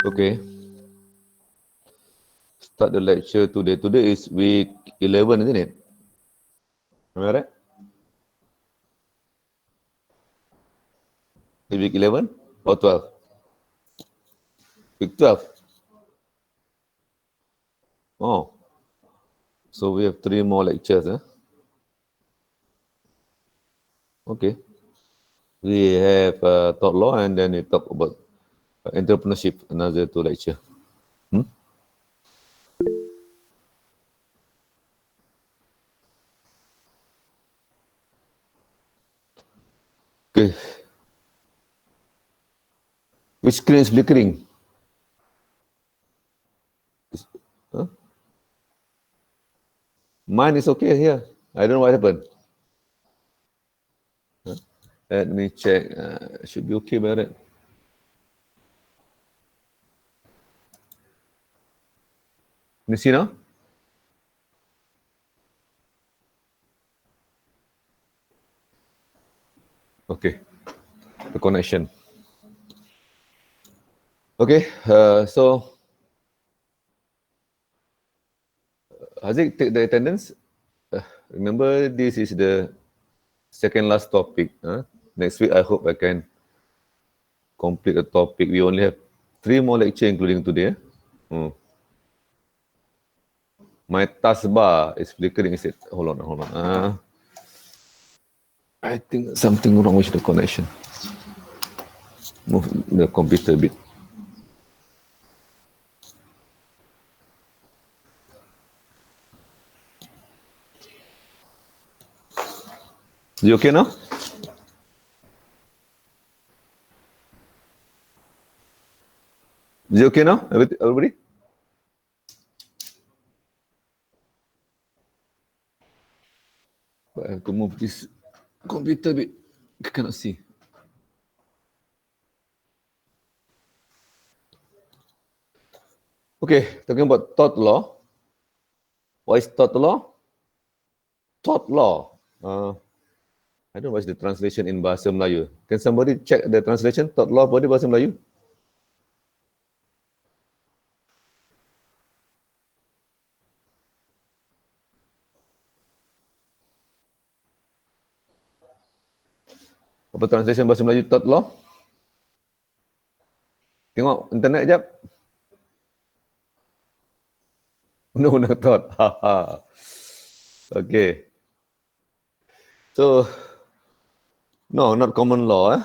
Okay. Start the lecture today. Today is week 11, isn't it? Am I right? Is week 11 or 12? Week 12. Oh, so we have 3 more lectures. Okay. We have thought law and then we talk about entrepreneurship, another 2 lecture. Okay. Which screen is flickering? Huh? Mine is okay here. I don't know what happened. Let me check. Should be okay about it. You see now? Okay. The connection. Okay. So Haziq, take the attendance. Remember, this is the second last topic. Next week, I hope I can complete the topic. We only have 3 more lecture, including today. My taskbar is flickering. Is it? Hold on. I think something wrong with the connection. Move the computer a bit. Is it okay now? Is it okay now, everybody? But I have to move this computer a bit. I cannot see. Okay, talking about tort law. What is tort law? Tort law. I don't know what's the translation in Bahasa Melayu. Can somebody check the translation? Tort law apa dia Bahasa Melayu? Apa translation Bahasa Melayu tort law? Tengok internet jap. Undang-undang tort. Okay. So, no, not common law.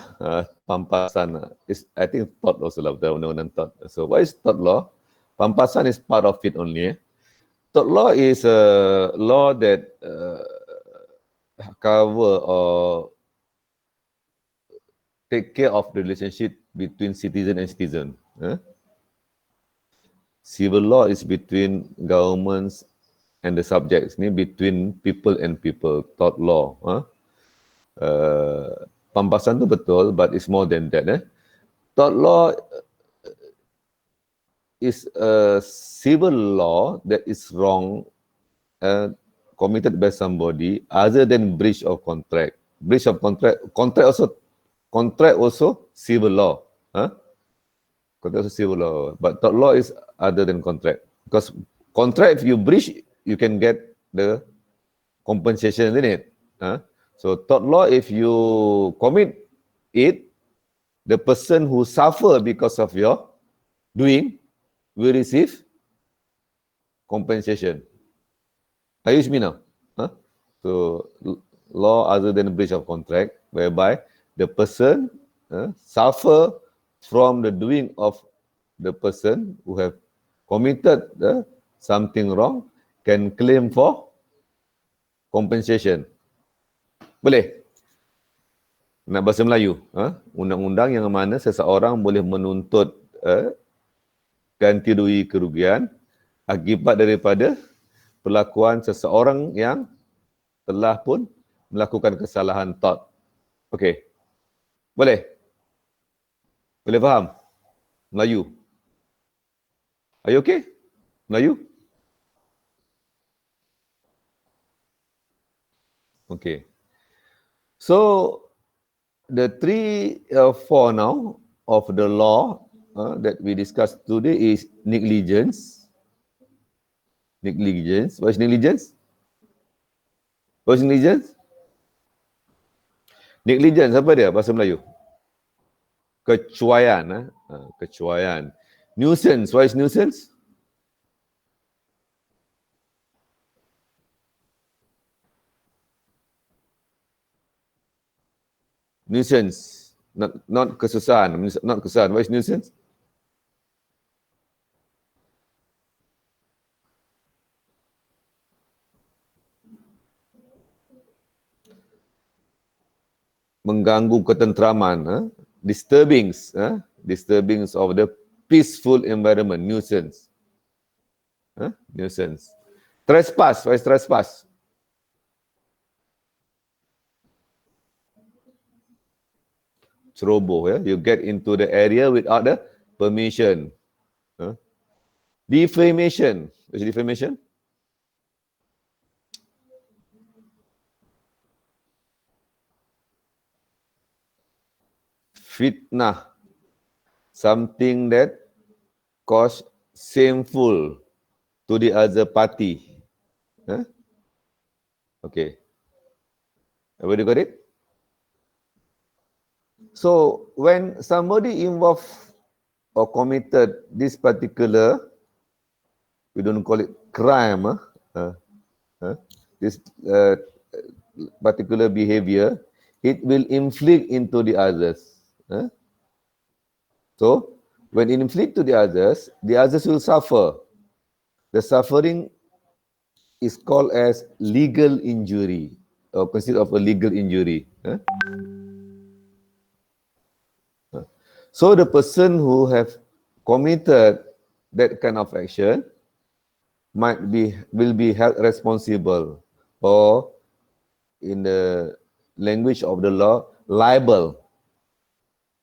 Pampasan. I think tort also lah, the undang-undang tort. So, what is tort law? Pampasan is part of it only. Tort law is a law that cover or take care of the relationship between citizen and citizen. Civil law is between governments and the subjects, ni between people and people. Tort law. Pampasan tu betul, but it's more than that. Tort law is a civil law that is wrong committed by somebody other than breach of contract. Breach of contract also civil law. Contract also civil law, but tort law is other than contract. Because contract, if you breach, you can get the compensation, isn't it? So tort law, if you commit it, the person who suffer because of your doing will receive compensation. Are you with me now? So law other than breach of contract, whereby the person suffer from the doing of the person who have committed something wrong can claim for compensation. Boleh? Nak bahasa Melayu. Undang-undang yang mana seseorang boleh menuntut ganti rugi kerugian akibat daripada perlakuan seseorang yang telah pun melakukan kesalahan tort. Okey. Boleh? Boleh faham? Melayu. Are you okay? Melayu? Okay. So, the 3, 4 now of the law that we discussed today is negligence. Negligence. What is negligence? What is negligence? Negligence apa dia bahasa Melayu? Kecuaian. Kecuaian. Nuisance. What is nuisance? Nuisance. Not kesusahan. Not kesusahan. What is nuisance? Mengganggu ketenteraman. Disturbings. Disturbings of the peaceful environment. Nuisance. Nuisance. Trespass. What is trespass? Ceroboh. You get into the area without the permission. Defamation. What is defamation? Fitnah. Something that cause shameful to the other party. Okay. Everybody got it? So when somebody involved or committed this particular, we don't call it crime, this particular behavior, it will inflict into the others. So when it inflict to the others will suffer. The suffering is called as legal injury, or considered of a legal injury. So the person who have committed that kind of action will be held responsible, or in the language of the law, liable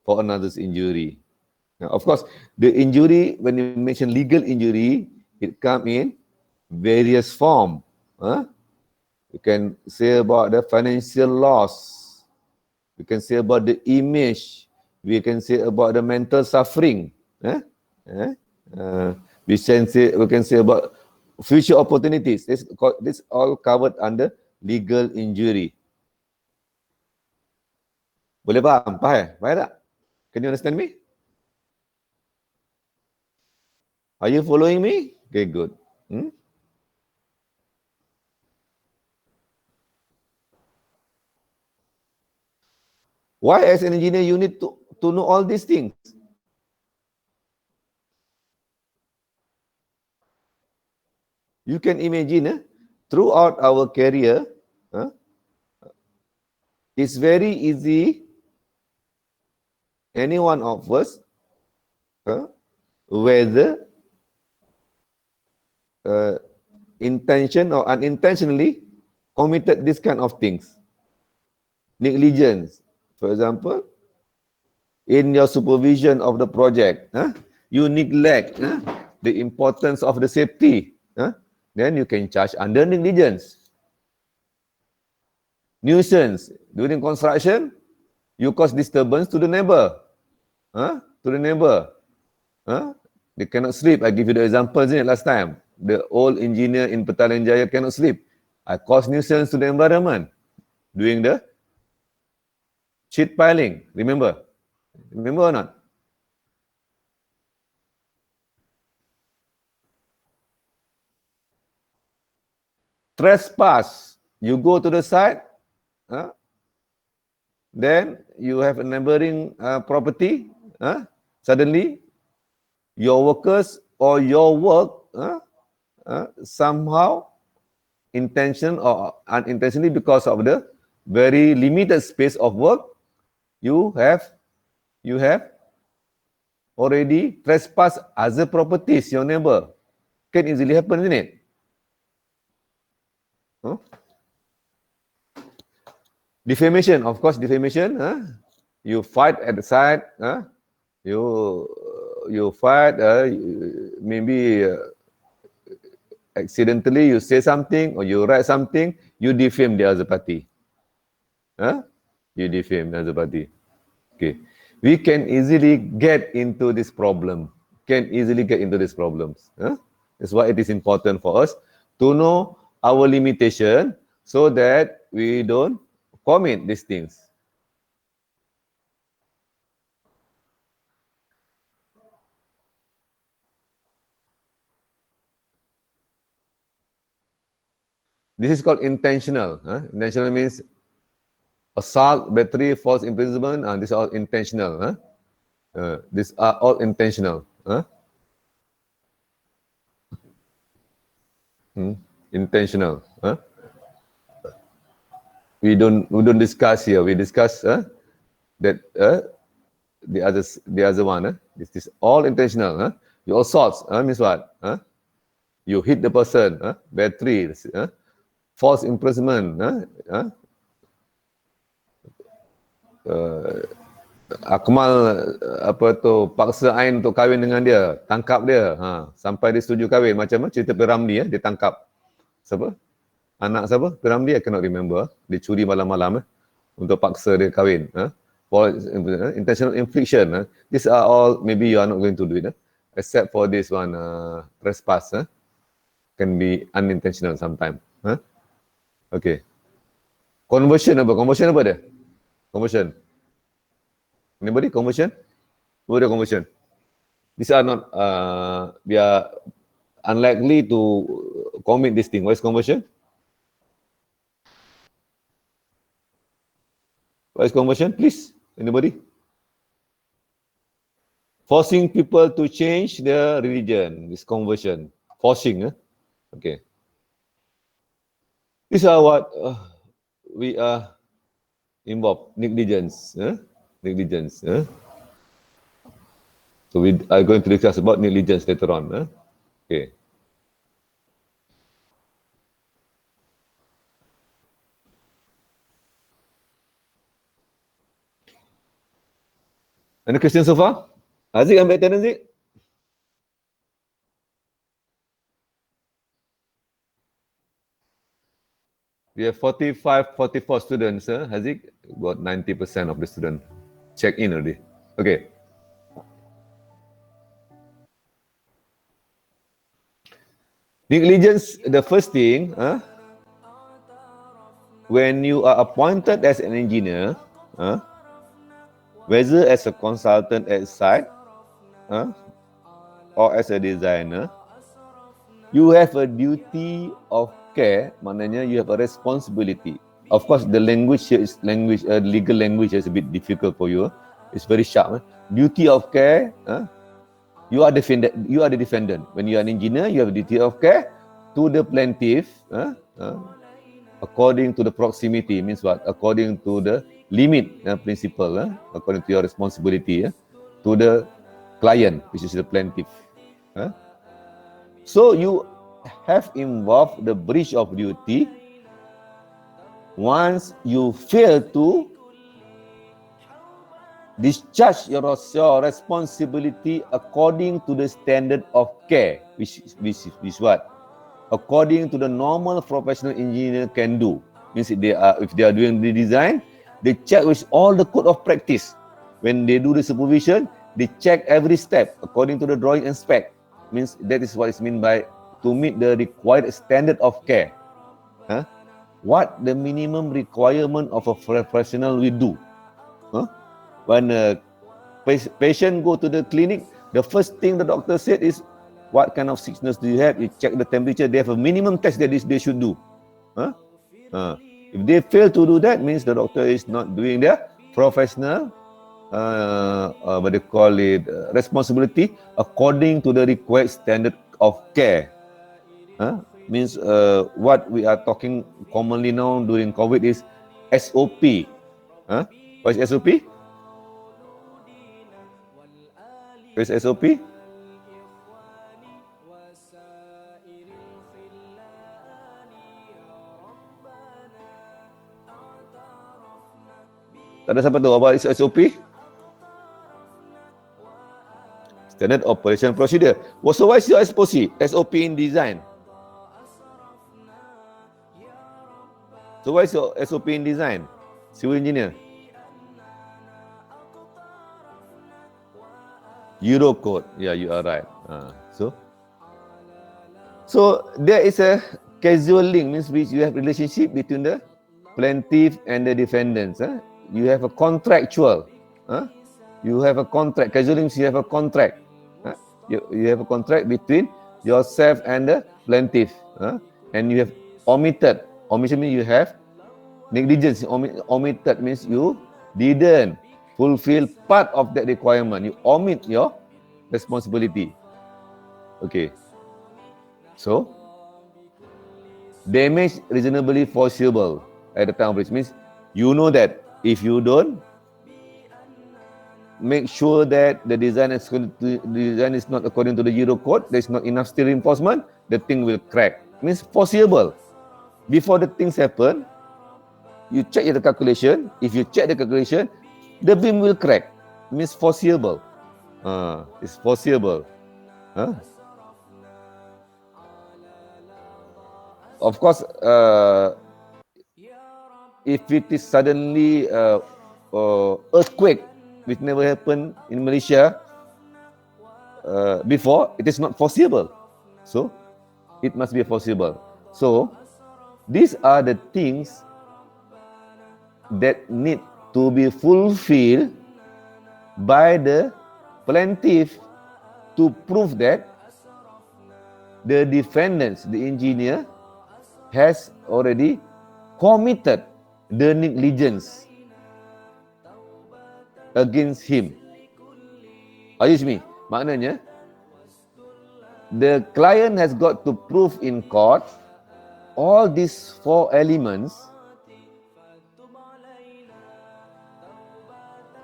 for another's injury. Now, of course, the injury, when you mention legal injury, it comes in various forms. You can say about the financial loss. You can say about the image. We can say about the mental suffering. We can say about future opportunities. This all covered under legal injury. Boleh faham? Faham tak? Can you understand me? Are you following me? Okay, good. Why as an engineer you need to know all these things? You can imagine throughout our career, it's very easy, any one of us, whether intention or unintentionally committed this kind of things. Negligence, for example, in your supervision of the project, you neglect the importance of the safety, then you can charge under negligence. Nuisance, during construction, you cause disturbance to the neighbor. They cannot sleep. I give you the example last time. The old engineer in Petaling Jaya cannot sleep. I cause nuisance to the environment doing the sheet piling. Remember? Remember or not? Trespass. You go to the site, then you have a neighboring property. Suddenly, your workers or your work somehow intention or unintentionally, because of the very limited space of work, you have already trespassed other properties, your neighbor. Can easily happen, isn't it? Defamation, of course, defamation. You fight at the site. You fight. Maybe accidentally you say something or you write something. You defame the other party. You defame the other party. Okay. we can easily get into this problem. Can easily get into these problems. That's why it is important for us to know our limitation so that we don't commit these things. This is called intentional. Intentional means assault, battery, false imprisonment. These are all intentional. These are all intentional. Intentional. We don't discuss here. We discuss that the other one. This is all intentional. You assault means what? You hit the person. Battery. False imprisonment. Akmal apa tu paksa Ain untuk kahwin dengan dia, tangkap dia, sampai dia setuju kahwin, macam cerita Piramli dia tangkap siapa? Anak siapa? Piramli, I cannot remember. Dia curi malam-malam untuk paksa dia kahwin. For intentional infliction, these are all, maybe you are not going to do it, except for this one, trespass, can be unintentional sometimes. Okay. Conversion apa? Conversion apa dia? Conversion. Anybody? Conversion? What is conversion? These are not, we are unlikely to commit this thing. What is conversion? What is conversion? Please, anybody? Forcing people to change their religion. This conversion. Forcing. Okay. These are what we are involved. Negligence. Negligence. So we are going to discuss about negligence later on. Okay. Any questions so far? Aziz, ambil attendance, Aziz? We have 44 students. Haziq, about 90% of the students check in already. Okay. Negligence, the first thing, when you are appointed as an engineer, whether as a consultant at site or as a designer, you have a duty of care, maknanya you have a responsibility. Of course, the language here is legal language is a bit difficult for you. It's very sharp. Duty of care, you are the defendant. When you are an engineer, you have a duty of care to the plaintiff, according to the proximity, means what? According to the limit principle, according to your responsibility to the client, which is the plaintiff. So you have involved the breach of duty once you fail to discharge your responsibility according to the standard of care, which is what? According to the normal professional engineer can do. Means if they are doing the design, they check with all the code of practice. When they do the supervision, they check every step according to the drawing and spec. Means that is what is meant by to meet the required standard of care. What the minimum requirement of a professional will do. When a patient go to the clinic, the first thing the doctor said is, what kind of sickness do you have? You check the temperature. They have a minimum test that they should do. If they fail to do that, means the doctor is not doing their professional, what they call it, responsibility according to the required standard of care. Means what we are talking commonly now during COVID is SOP. What is SOP? What is SOP? Tak ada siapa tahu apa is SOP? Standard Operation Procedure. So what is your SOP in design? So what is your SOP in design? Civil engineer. Eurocode. Yeah, you are right. So there is a causal link, means which you have relationship between the plaintiff and the defendants. You have a contractual. You have a contract. Causal links, you have a contract. You have a contract between yourself and the plaintiff. And you have omitted. Omission means you have negligence. Omitted means you didn't fulfill part of that requirement. You omit your responsibility. Okay. So, damage reasonably foreseeable at the time of breach means you know that if you don't make sure that the design is not according to the Eurocode, there's not enough steel reinforcement, the thing will crack. Means foreseeable. Before the things happen, you check the calculation. If you check the calculation, the beam will crack. Means foreseeable. It's foreseeable. Of course, if it is suddenly earthquake, which never happened in Malaysia before, it is not foreseeable. So, it must be foreseeable. So, these are the things that need to be fulfilled by the plaintiff to prove that the defendants, the engineer, has already committed the negligence against him. Are you with me? Maknanya, the client has got to prove in court all these four elements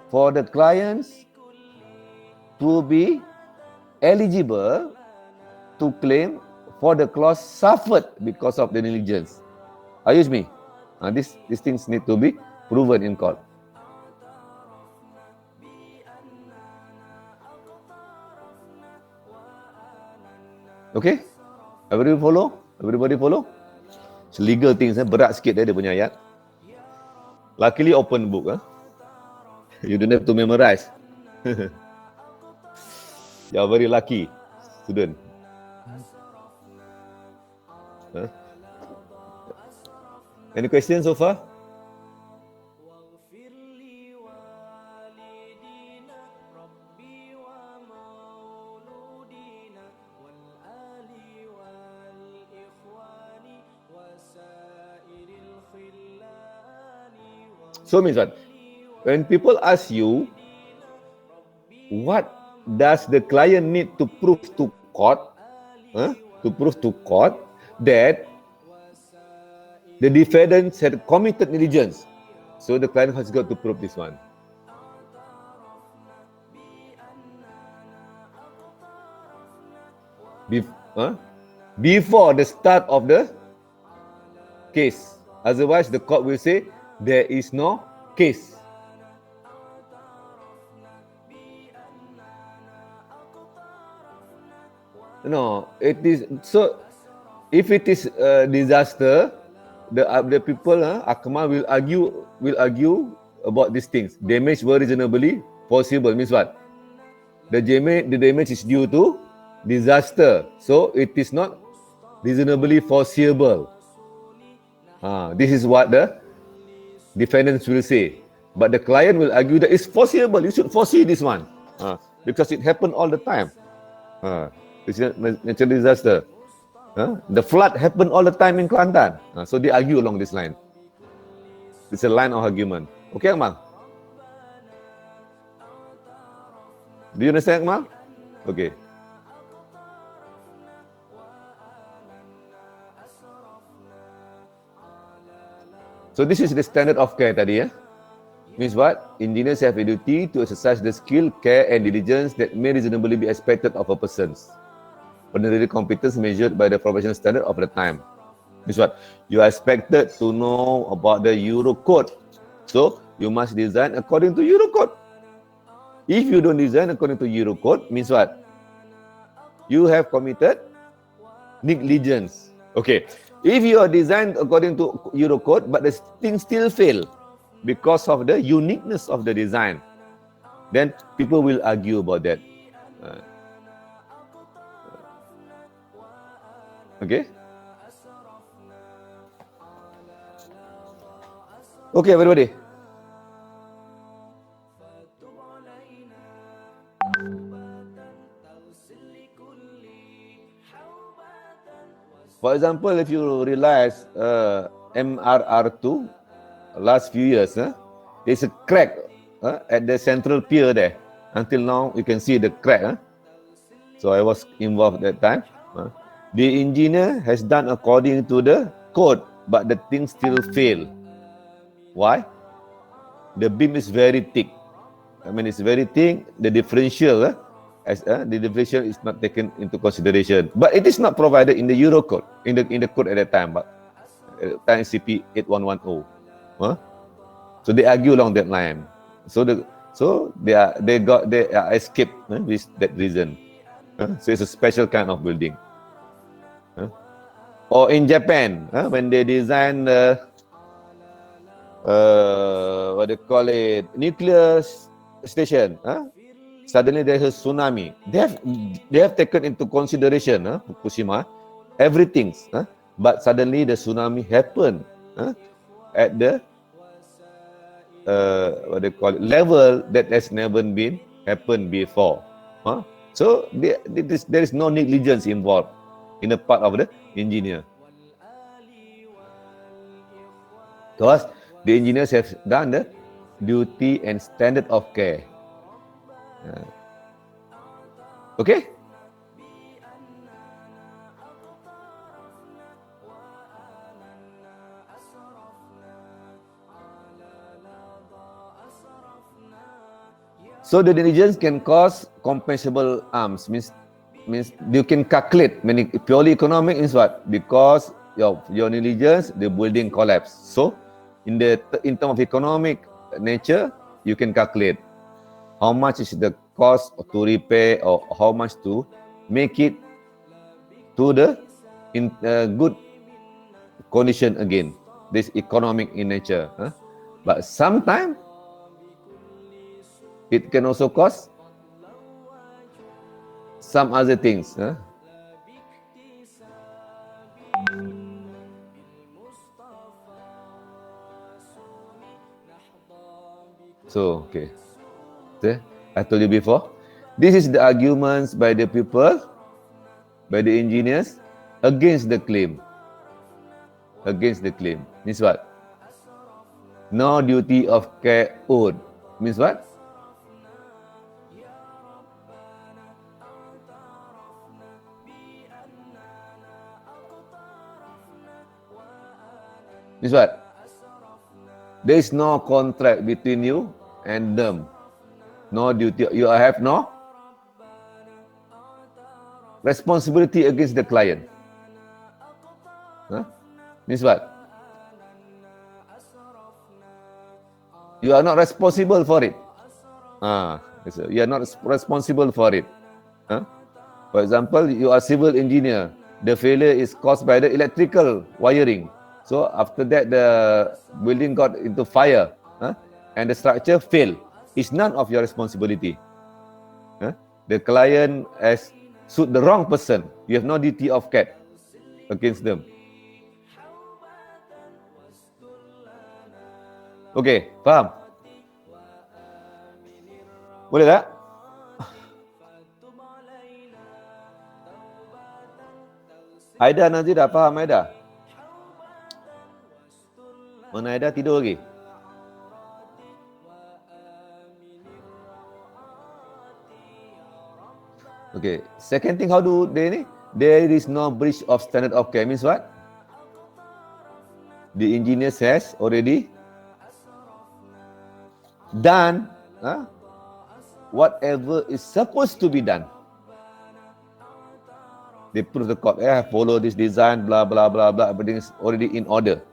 for the clients to be eligible to claim for the cost suffered because of the negligence. Are you with me? These things need to be proven in court. Okay? Everybody follow? It's legal things, berat sikit dia punya ayat. Luckily open book. You don't have to memorize. You're very lucky, student. Any questions so far? So means what? When people ask you, what does the client need to prove to court? To prove to court that the defendants had committed negligence. So the client has got to prove this one. Before the start of the case. Otherwise, the court will say there is no case. No, it is so. If it is a disaster, the people, Akmal will argue about these things. Damage were reasonably possible means what? The damage is due to disaster, so it is not reasonably foreseeable. This is what the defendants will say. But the client will argue that it's foreseeable. You should foresee this one because it happened all the time. It's a natural disaster. The flood happened all the time in Kelantan. So they argue along this line. It's a line of argument. Okay, Akmal? Do you understand, Akmal? Okay. So this is the standard of care tadi. Means what? Engineers have a duty to exercise the skill, care and diligence that may reasonably be expected of a person. Ordinary competence measured by the professional standard of the time. Means what? You are expected to know about the Eurocode. So, you must design according to Eurocode. If you don't design according to Eurocode, means what? You have committed negligence. Okay. If you are designed according to Eurocode, but the thing still fail because of the uniqueness of the design, then people will argue about that. Okay. Okay, everybody. For example, if you realize MRR2, last few years, there's a crack at the central pier there. Until now, you can see the crack. So I was involved that time. The engineer has done according to the code, but the thing still fail. Why? The beam is very thick. I mean, it's very thick. The differential, the differential is not taken into consideration. But it is not provided in the Euro code, in the code at that time. But at that time, CP8110. So they argue along that line. So they are escaped with that reason. So it's a special kind of building. Or in Japan, when they design what they call it, nuclear station, suddenly there's a tsunami. They have taken into consideration Fukushima, everything, but suddenly the tsunami happened at the what they call it, level that has never been happened before. So there is no negligence involved in the part of the engineer, because the engineers have done the duty and standard of care. Okay. So the negligence can cause compensable harms. Means you can calculate. Purely economic means what? Because your negligence, the building collapse. So in terms of economic nature, you can calculate how much is the cost to repair, or how much to make it to the good condition again. This economic in nature. But sometimes it can also cause some other things. So, okay. I told you before. This is the arguments by the people, by the engineers, against the claim. Against the claim. Means what? No duty of care owed. Means what? Means what? There is no contract between you and them. No duty. You have no responsibility against the client. Means what? You are not responsible for it. You are not responsible for it. For example, you are civil engineer. The failure is caused by the electrical wiring. So after that, the building got into fire, and the structure failed. It's none of your responsibility. The client has sued the wrong person. You have no duty of care against them. Okay, faham? Boleh tak? Aida nanti dah faham, Aida? Mana Aida tidur lagi? Okay, second thing, how do they ni? There is no breach of standard of care. Means what? The engineers has already done whatever is supposed to be done. They prove the court, follow this design, blah, blah, blah, blah, everything is already in order.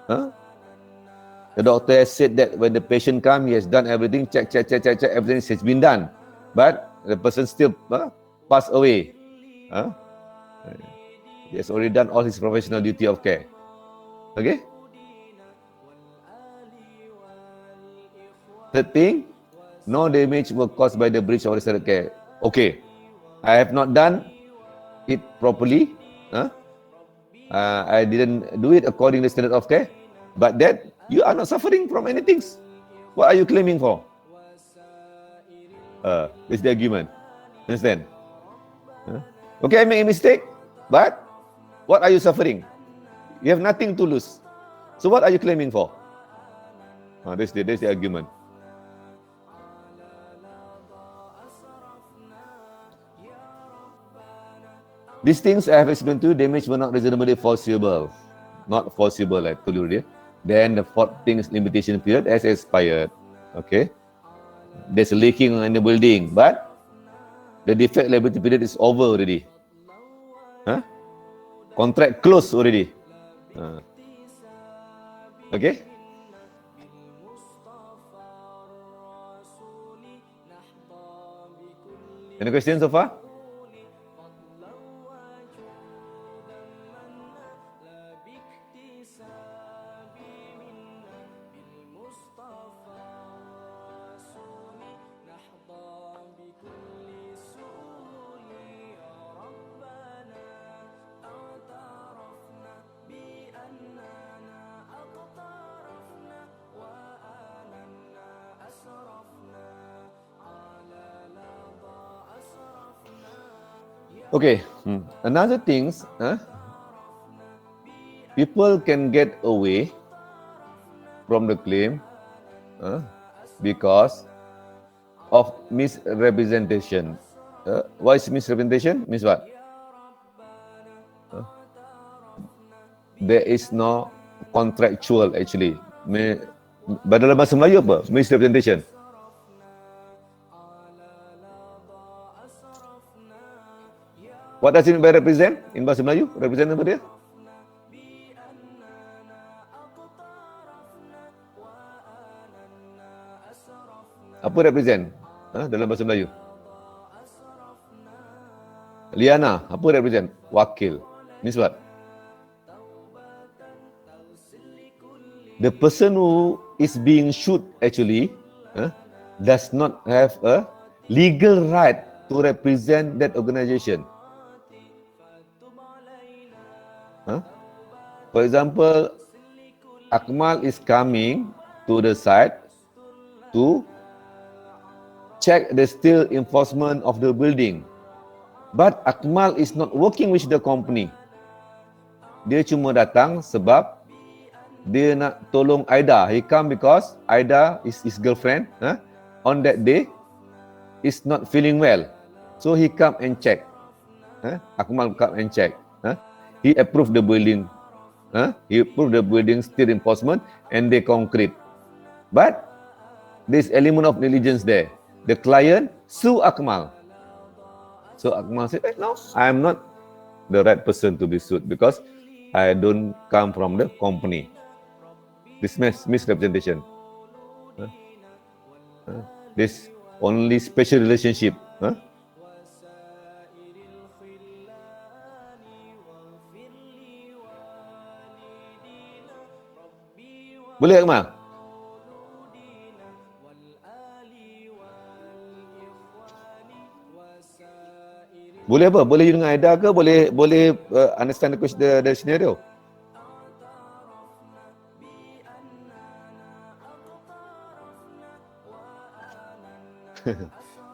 The doctor has said that when the patient comes, he has done everything, check, everything has been done. But the person still passed away. He has already done all his professional duty of care. Okay? Third thing, no damage was caused by the breach of the standard care. Okay, I have not done it properly. I didn't do it according to the standard of care. But that you are not suffering from anything. What are you claiming for? This is the argument. Understand? Okay, I make a mistake, but what are you suffering? You have nothing to lose. So what are you claiming for? That's the argument. These things I have explained to you, damage were not reasonably foreseeable. Not foreseeable, I told you already. Then the fourth thing is limitation period has expired. Okay. There's a leaking in the building, but the defect liability period is over already. Contract closed already. Okay. Any questions so far? Okay, another thing, people can get away from the claim because of misrepresentation. What is misrepresentation? Means what? There is no contractual actually. Dalam bahasa Melayu apa? Misrepresentation. What does it mean by represent in bahasa Melayu? Represent apa dia? Apa represent dalam bahasa Melayu? Liana, apa represent? Wakil. Means what? The person who is being sued actually does not have a legal right to represent that organization. For example, Akmal is coming to the site to check the steel enforcement of the building. But Akmal is not working with the company. Dia cuma datang sebab dia nak tolong Aida. He come because Aida is his girlfriend. On that day, is not feeling well. So he come and check. Akmal come and check. He approved the building. He approved the building steel enforcement and they concrete. But there's element of negligence there. The client sue Akmal. So Akmal said, no, I am not the right person to be sued because I don't come from the company. This misrepresentation. This only special relationship. Boleh Akmal? Boleh apa? Boleh you dengan Aida ke? Boleh understand the scenario?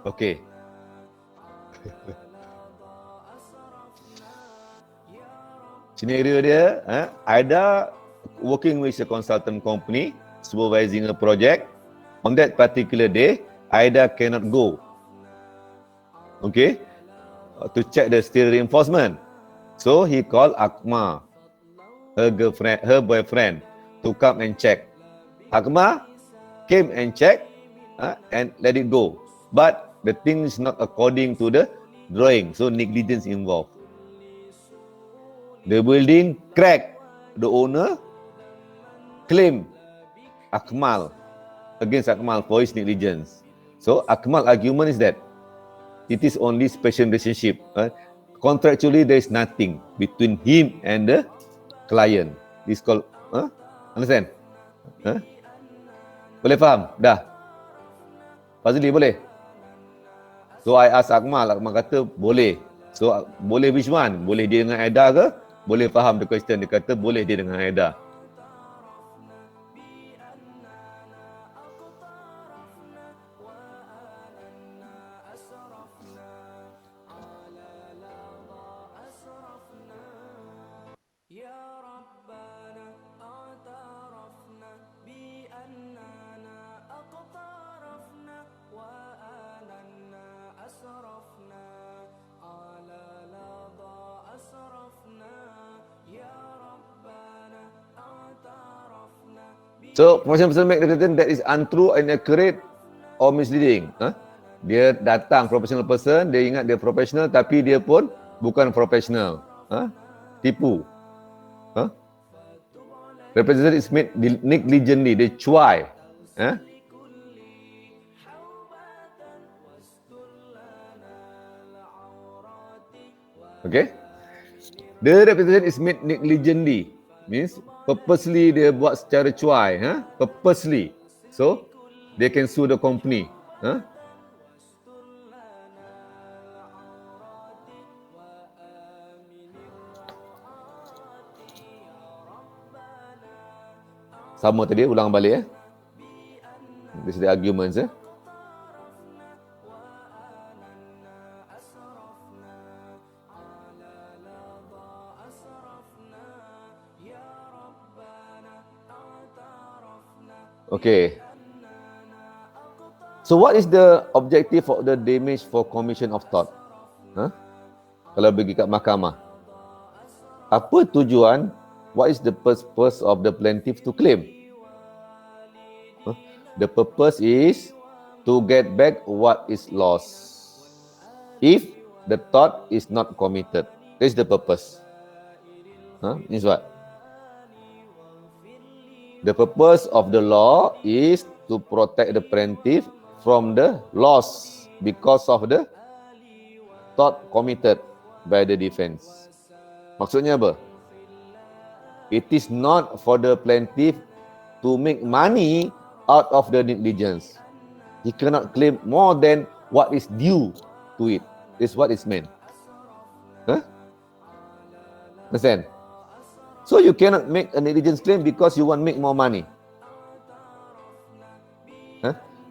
Okay. Scenario dia, Aida working with a consultant company, supervising a project. On that particular day, Aida cannot go. Okay, to check the steel reinforcement. So he called Akma, her boyfriend, to come and check. Akma came and checked and let it go. But the thing is not according to the drawing, so negligence involved. The building cracked. The owner claim Akmal against Akmal for his negligence. So Akmal argument is that it is only special relationship. Contractually there is nothing between him and the client. This called understand? Boleh faham? Dah? Fazli boleh? So I ask Akmal kata boleh. So boleh which one? Boleh dia dengan Aida ke? Boleh faham the question. Dia kata boleh dia dengan Aida. So, promotion person make the statement that is untrue, inaccurate or misleading. Dia datang professional person, dia ingat dia professional tapi dia pun bukan professional. Tipu. Representation is made negligently, dia cuai. Okay? The representation is made negligently. Means purposely dia buat secara cuai, purposely. So they can sue the company. Sama tadi, ulang balik. This is the arguments. Okay. So what is the objective of the damage for commission of tort? Kalau pergi kat mahkamah. Apa tujuan? What is the purpose of the plaintiff to claim? The purpose is to get back what is lost if the tort is not committed. That is the purpose. Means what? The purpose of the law is to protect the plaintiff from the loss because of the tort committed by the defense. Maksudnya apa? It is not for the plaintiff to make money out of the negligence. He cannot claim more than what is due to it. This is what is meant. Understand? So you cannot make a negligence claim because you want to make more money.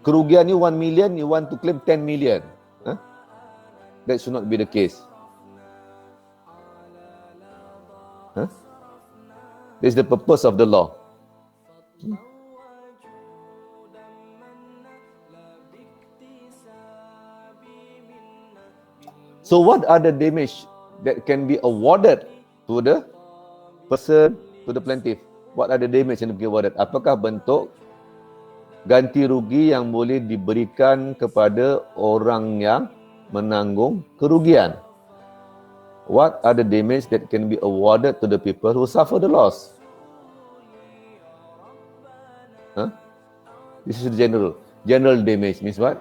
Kerugian you 1 million, you want to claim 10 million. That should not be the case. This is the purpose of the law. So what are the damage that can be awarded to the person, to the plaintiff? What are the damage yang diawarded? Apakah bentuk ganti rugi yang boleh diberikan kepada orang yang menanggung kerugian? What are the damage that can be awarded to the people who suffer the loss? This is general. General damage means what?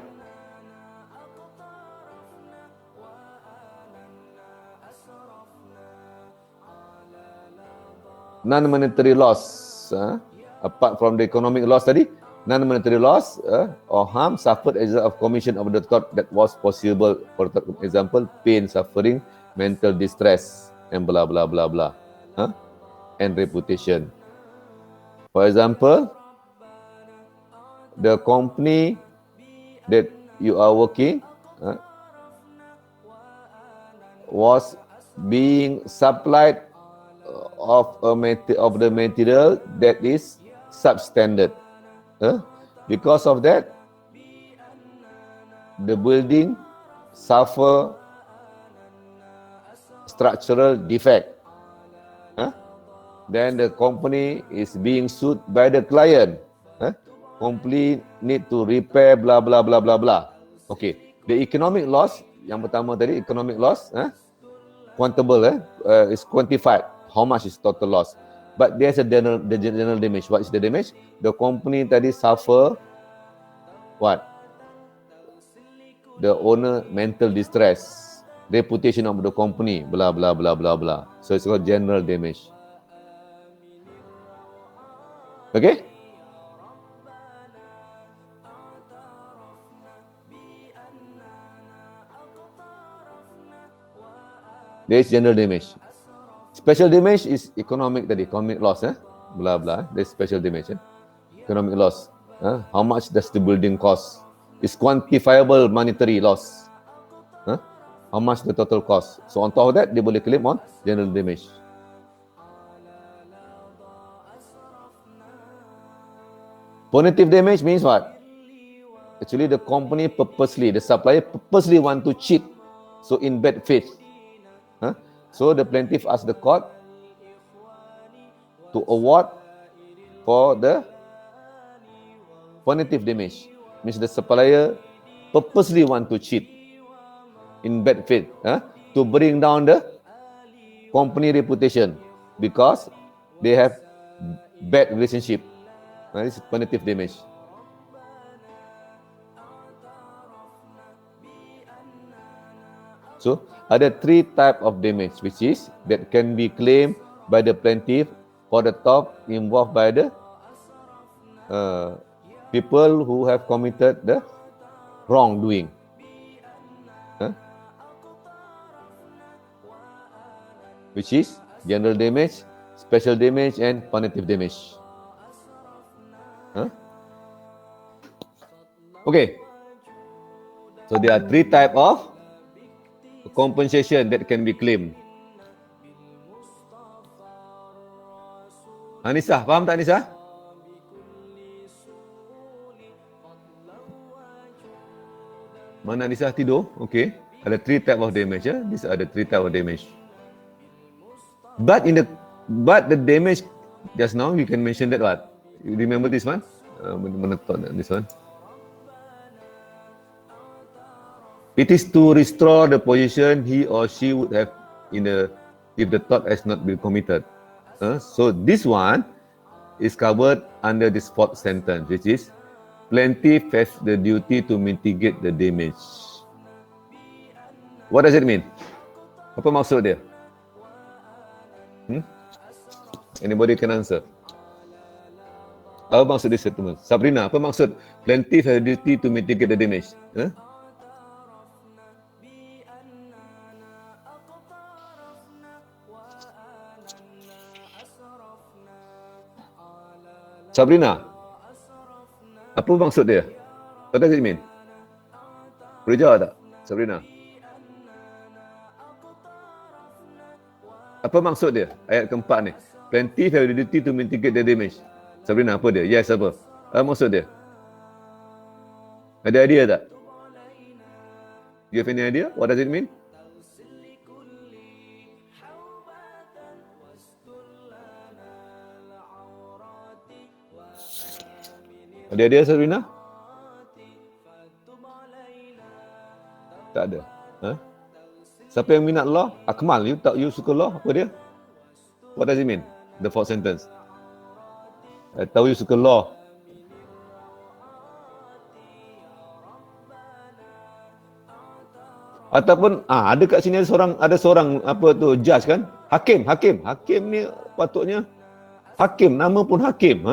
Non-monetary loss. Apart from the economic loss tadi, non-monetary loss or harm suffered as a result of commission of the tort that was possible. For example, pain, suffering, mental distress, and blah blah blah blah, and reputation. For example, the company that you are working was being supplied of the material that is substandard. Because of that, the building suffer structural defect. Then the company is being sued by the client. Company need to repair blah blah blah blah blah. Okay, the economic loss yang pertama tadi, economic loss, quantable, is quantified. How much is total loss? But there's a general damage. What is the damage? The company tadi suffer what? The owner mental distress, reputation of the company, blah blah blah blah blah. So it's called general damage. Okay? There is general damage. Special damage is economic loss, blah blah. There's special damage, economic loss. How much does the building cost? It's quantifiable monetary loss. How much the total cost? So on top of that, they boleh claim on general damage. Punitive damage means what? Actually, the company purposely, the supplier purposely want to cheat, so in bad faith. So the plaintiff asked the court to award for the punitive damage. Means the supplier purposely want to cheat in bad faith, to bring down the company reputation because they have bad relationship. This is punitive damage. So ada 3 type of damage which is that can be claimed by the plaintiff for the top involved by the people who have committed the wrongdoing. Which is general damage, special damage and punitive damage. Okay. So there are 3 type of compensation that can be claimed. Anissa, faham tak Anissa? Mana Anissa tidur? Okay. Ada 3 type of damage. These are the 3 type of damage. But the damage just now you can mention that what? You remember this one? Mana thought this one? It is to restore the position he or she would have if the tort has not been committed. So this one is covered under this 4th sentence, which is plaintiff has the duty to mitigate the damage. What does it mean? Apa maksud dia? Anybody can answer. Apa maksud this statement? Sabrina, apa maksud plaintiff has the duty to mitigate the damage? Sabrina, apa maksud dia? What does it mean? Boleh jawab tak, Sabrina? Apa maksud dia? Ayat keempat ni. Plaintiff have the duty to mitigate the damage. Sabrina, apa dia? Yes, apa? Apa maksud dia? Ada idea tak? Do you have any idea? What does it mean? Ada idea, Sabrina? Tak ada. Siapa yang minat law? Akmal, you suka law? Apa dia? What does it mean? The 4th sentence. Tahu you suka law. Ataupun ada kat sini ada seorang apa tu judge kan? Hakim ni patutnya hakim, nama pun hakim,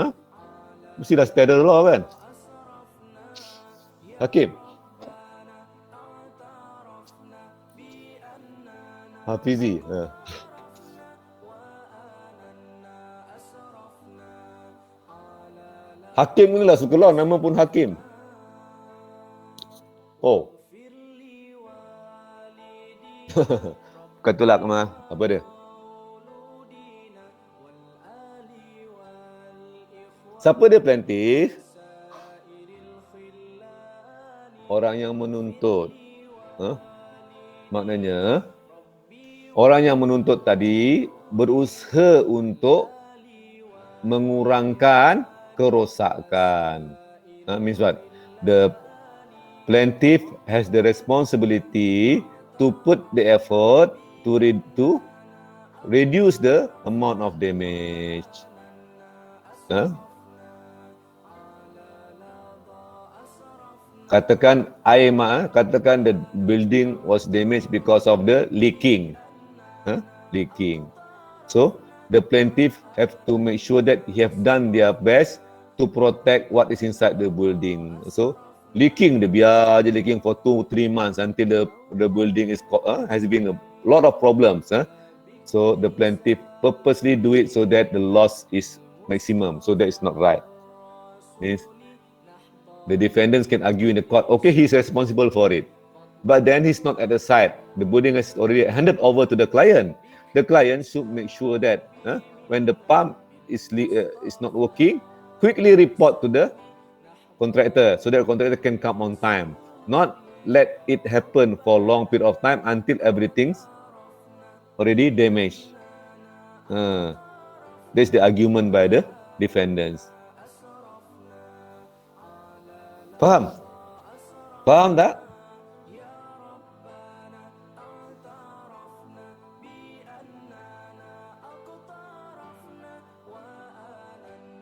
mestilah study law kan? Hakim. Hafizi. Hakim ni lah suka law, nama pun hakim. Oh. Bukan tolak mah. Apa dia? Siapa dia plaintiff? Orang yang menuntut. Maknanya, orang yang menuntut tadi berusaha untuk mengurangkan kerosakan. Means what? The plaintiff has the responsibility to put the effort to reduce the amount of damage. Katakan katakan the building was damaged because of the leaking. Leaking. So the plaintiff have to make sure that he have done their best to protect what is inside the building. So leaking, dia biar je leaking for 2-3 months until the building is has been lot of problems. So the plaintiff purposely do it so that the loss is maximum. So that is not right. Means the defendants can argue in the court, okay, he's responsible for it. But then he's not at the site. The building is already handed over to the client. The client should make sure that when the pump is not working, quickly report to the contractor so that the contractor can come on time. Not let it happen for a long period of time until everything's already damaged. That's the argument by the defendants. Faham? Faham tak?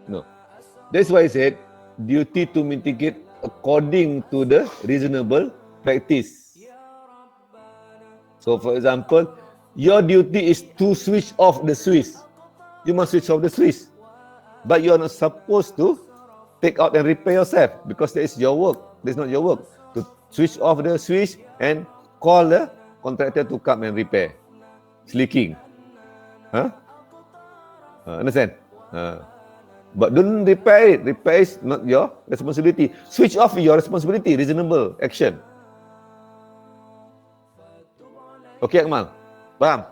No. That's why I said duty to mitigate according to the reasonable practice. So for example, your duty is to switch off the switch. You must switch off the switch. But you are not supposed to take out and repair yourself because that is your work. That's not your work. To switch off the switch and call the contractor to come and repair. It's leaking. Understand? But don't repair it. Repair is not your responsibility. Switch off your responsibility. Reasonable action. Okay, Akmal? Faham?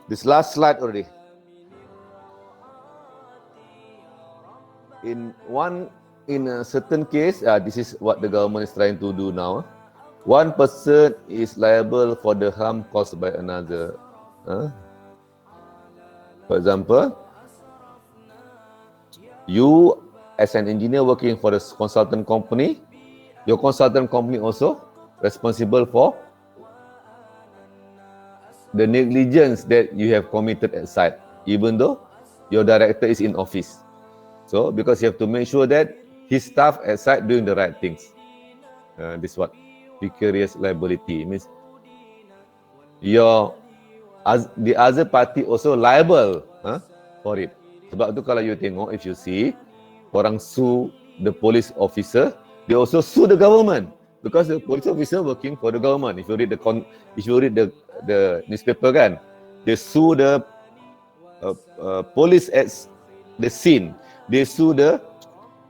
This last slide already. In a certain case, this is what the government is trying to do now. One person is liable for the harm caused by another. For example, you as an engineer working for the consultant company, your consultant company also responsible for the negligence that you have committed at site, even though your director is in office. So, because you have to make sure that his staff at site doing the right things. This is what vicarious liability means. The other party also liable for it. Sebab tu kalau you tengok, if you see, orang sue the police officer, they also sue the government. Because the police officer working for the government. If you read the newspaper kan, they sue the police at the scene. They sue the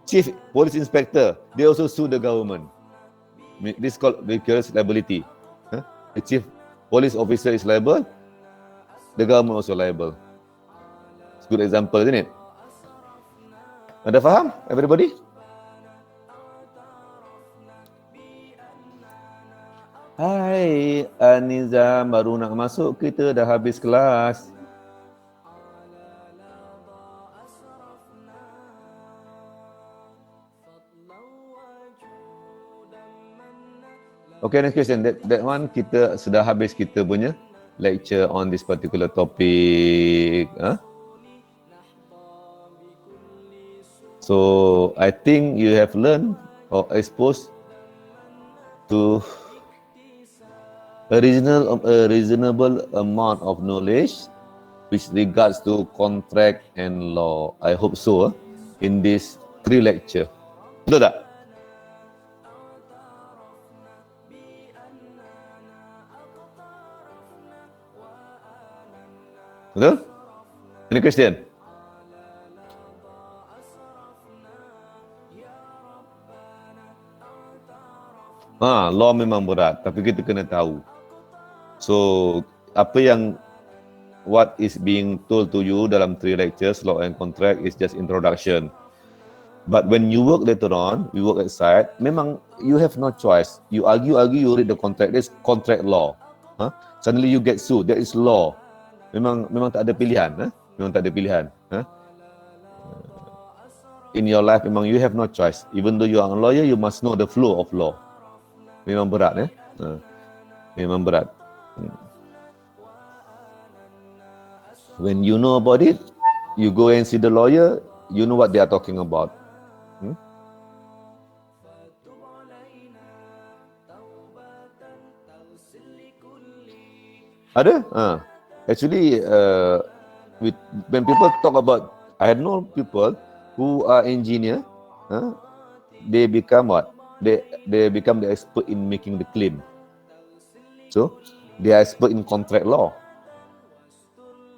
chief police inspector. They also sue the government. This is called vicarious liability. The chief police officer is liable. The government also liable. It's a good example, isn't it? Ada faham, everybody? Hai Aniza, baru nak masuk, kita dah habis kelas. Okay, next question. That one kita sudah habis kita punya lecture on this particular topic. So I think you have learned or exposed to a reasonable amount of knowledge which regards to contract and law. I hope so in this 3 lecture. Betul tak? Betul? Any question? Law memang berat, tapi kita kena tahu. So, what is being told to you dalam 3 lectures, law and contract, is just introduction. But when you work later on, we work at site, memang you have no choice. You argue, you read the contract. That's contract law. Suddenly you get sued. That is law. Memang tak ada pilihan. Memang tak ada pilihan. In your life, memang you have no choice. Even though you are a lawyer, you must know the flow of law. Memang berat. Memang berat. When you know about it, you go and see the lawyer, you know what they are talking about. Ada? Actually, when people talk about, I know people who are engineer, they become what? They become the expert in making the claim. So they are expert in contract law.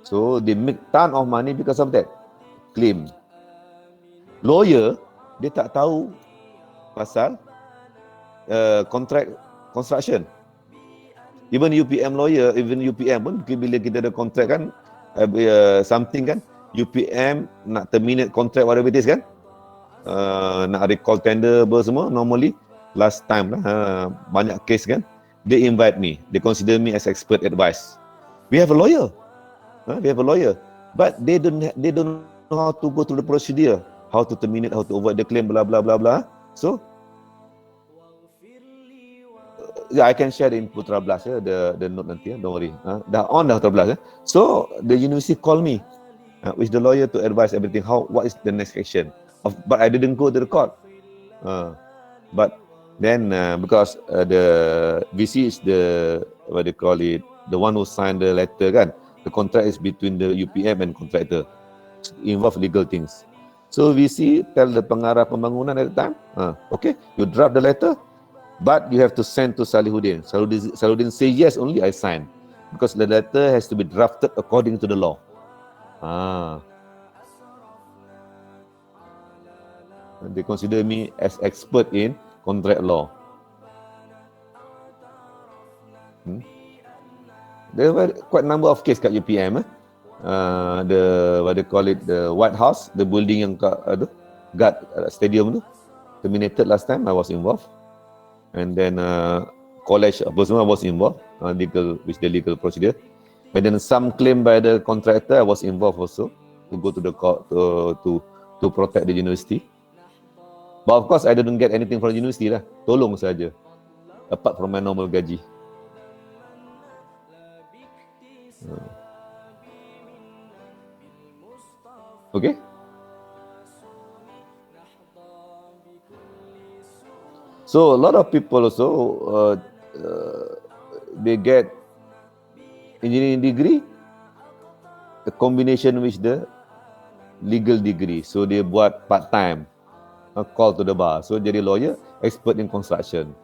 So they make ton of money because of that claim. Lawyer, dia tak tahu pasal contract construction. Even UPM lawyer, even UPM pun bila kita ada kontrak kan, something kan, UPM nak terminate contract whatever it is kan, nak recall tender apa semua, normally last time lah, banyak case kan, they invite me, they consider me as expert advice. We have a lawyer, but they don't know how to go through the procedure, how to terminate, how to avoid the claim, blah blah blah blah. So yeah, I can share in Putra Blast, the note nanti, don't worry. Dah on dah Putra Blast. So the university called me with the lawyer to advise everything. What is the next action? But I didn't go to the court. But then because the VC is the, what they call it, the one who signed the letter kan. The contract is between the UPM and contractor. Involve legal things. So VC tell the pengarah pembangunan at the time, okay, you draft the letter, but you have to send to Salihuddin. Salihuddin say yes, only I sign. Because the letter has to be drafted according to the law. They consider me as expert in contract law. There were quite a number of cases kat UPM. The, what they call it, the White House, the building yang kat guard stadium tu, terminated last time, I was involved. And then college apa semua was involved, with the legal procedure. And then some claim by the contractor, I was involved also to go to the court to protect the university. But of course I didn't get anything from the university lah, tolong saja, apart from my normal gaji. Okay. So a lot of people also they get engineering degree, a combination with the legal degree. So they buat part time, call to the bar. So jadi lawyer, expert in construction.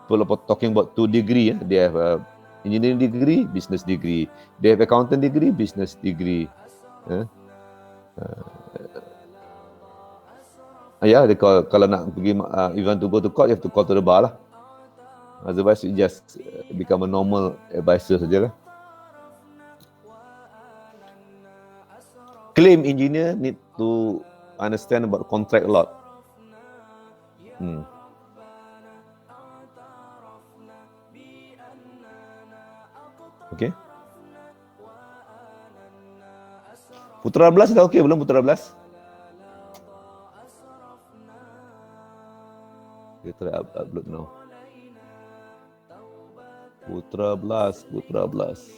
People talking about 2 degree, they have a engineering degree, business degree. They have accountant degree, business degree. Yeah, they call, kalau nak pergi, you want to go to court, you have to call to the bar lah. Otherwise, you just become a normal advisor saja lah. Claim engineer need to understand about contract a lot. Okay. Putra Belas dah okay belum Putra Belas? Kita try upload now. Putra Belas. Putra Belas.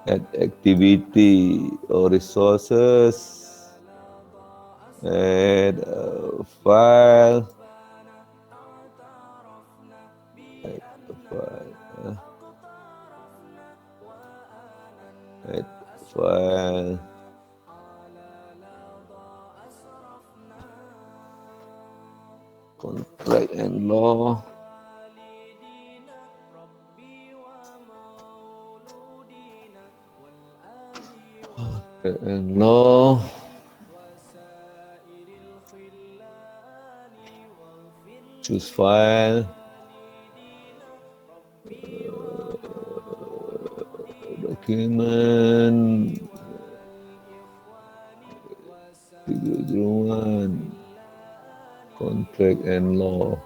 Add activity or resources, add a file, add file, contract and law. And law, choose file, document, 301, contract and law.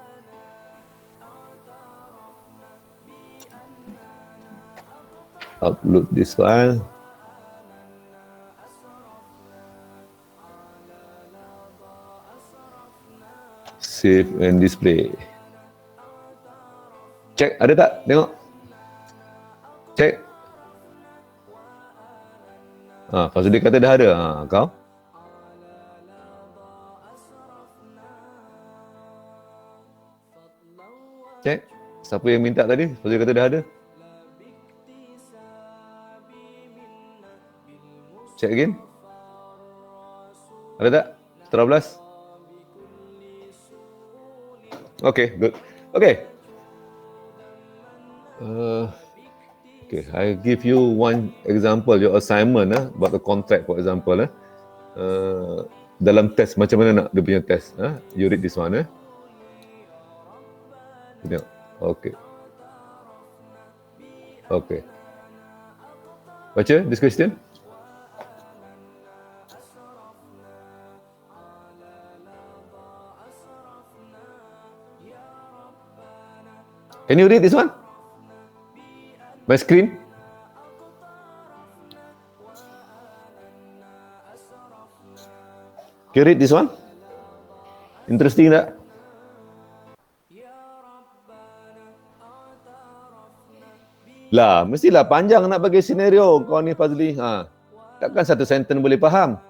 Upload this file. Save and display. Cek, ada tak? Tengok. Cek. Lepas tu dia kata dah ada. Kau? Cek. Siapa yang minta tadi? Lepas tu dia kata dah ada. Check again. Ada tak? 13. Okay, good. Okay. Okay, I give you one example, your assignment about the contract, for example. Dalam test, macam mana nak dia punya test. You read this one. Okay. Okay. Baca this question. Can you read this one? My screen? Can you read this one? Interesting tak? Lah, mestilah panjang nak bagi senario kau ni Fazli. Takkan satu sentence boleh faham?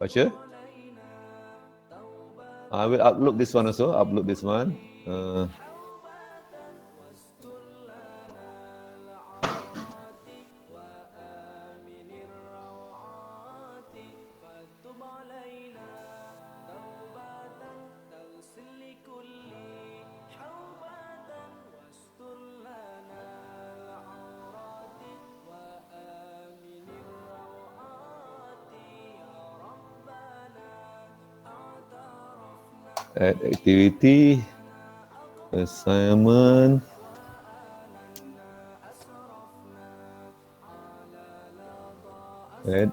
Baca. I will upload this one also. Upload this one. Add activity, assignment, add.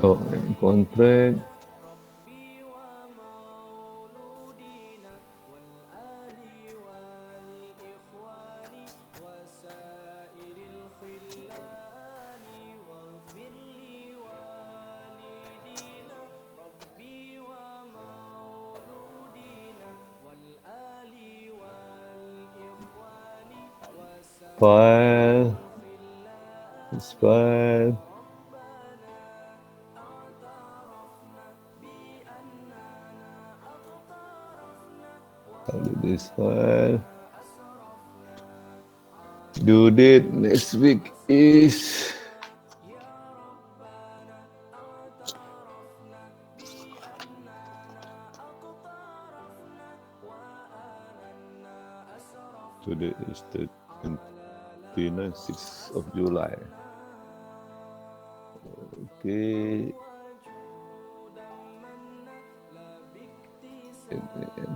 Oh, contract. File. This file. This file. Due date next week is today is the 29th, 6th of July. Okay. 8 a.m.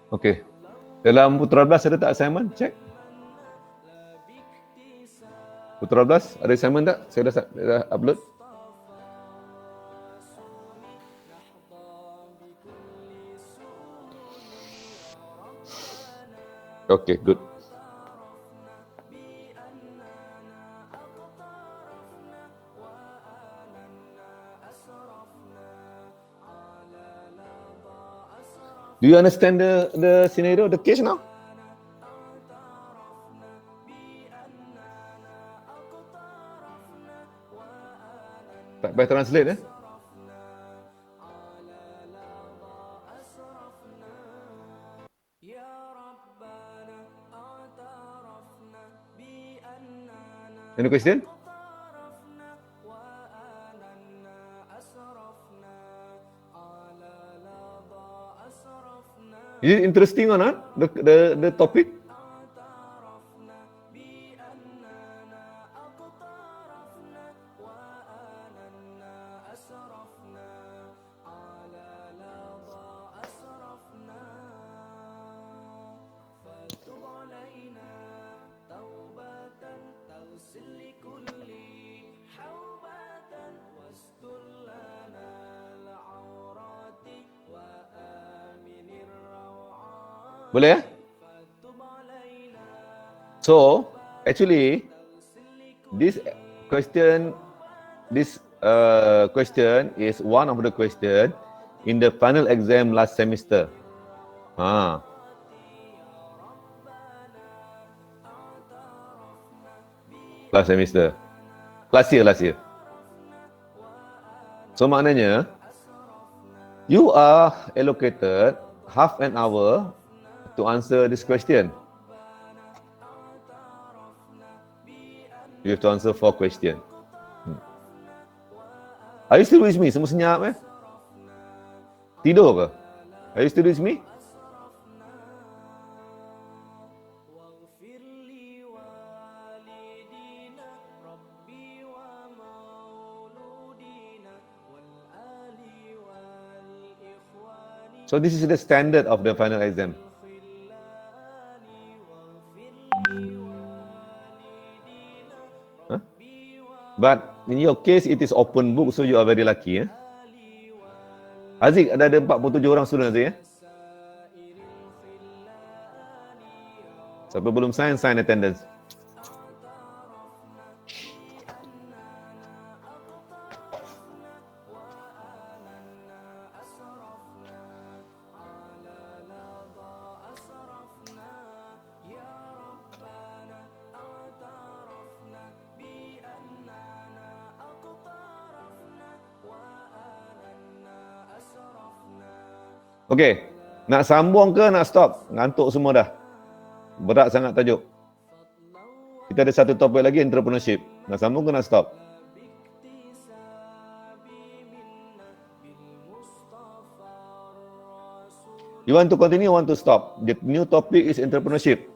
Okey. Dalam Putra 12 ada tak assignment? Check. Putra 12 ada assignment tak? Saya dah upload. Okey, good. Do you understand the scenario, the case now? Tak payah translate Any question? Is it interesting or not? The topic? Boleh ya? So, actually, this question is one of the question in the final exam last semester. Last semester. Last year. So, maknanya, you are allocated half an hour to answer this question. You have to answer 4 questions. Are you still with me? Semua senyap eh? Tidur ke? Are you still with me? So this is the standard of the final exam. Huh? But in your case, it is open book, so you are very lucky. Aziz, ada 47 orang student Aziz. Siapa belum sign attendance. Okey, nak sambung ke nak stop? Ngantuk semua dah. Berat sangat tajuk. Kita ada satu topik lagi, entrepreneurship. Nak sambung ke nak stop? You want to continue, want to stop? The new topic is entrepreneurship.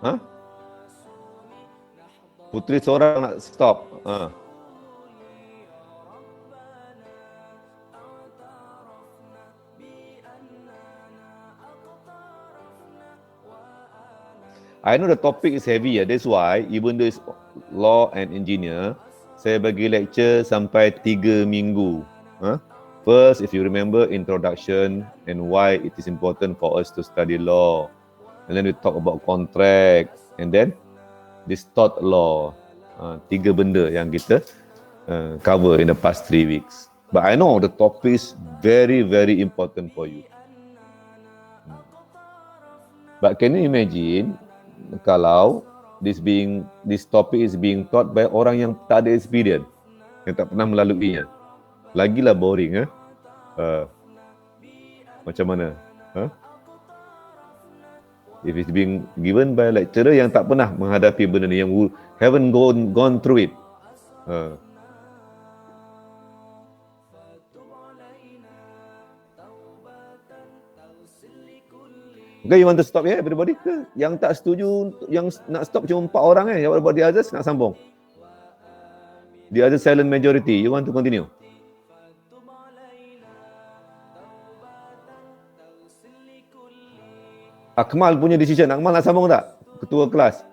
Huh? Putri seorang nak stop. I know the topic is heavy, that's why even though it's law and engineer, saya bagi lecture sampai 3 minggu. First, if you remember, introduction and why it is important for us to study law. And then we talk about contract, and then this tort law. 3 benda yang kita cover in the past 3 weeks. But I know the topic is very, very important for you. But can you imagine kalau this topic is being taught by orang yang tak ada experience, yang tak pernah melaluinya? Lagilah boring. Macam mana? If it's being given by a lecturer yang tak pernah menghadapi benda ni, yang haven't gone through it. Okay, you want to stop here, everybody? Ke? Yang tak setuju, yang nak stop cuma 4 orang Yang buat the others nak sambung. The other silent majority, you want to continue? Akmal punya decision. Akmal nak sambung tak? Ketua kelas.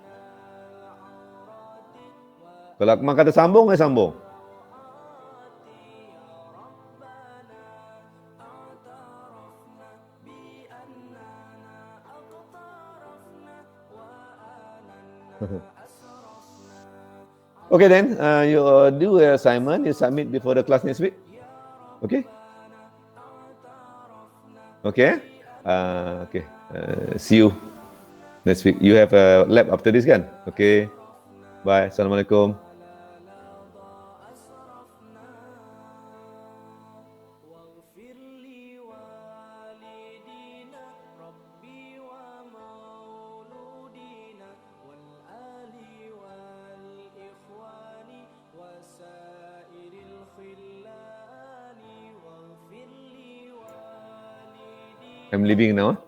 Kalau Akmal kata sambung, sambung. Okay then, you do your assignment, you submit before the class next week. Okay? Okay? Okay. See you next week. You have a lab after this kan? Okay. Bye. Assalamualaikum. I'm leaving now.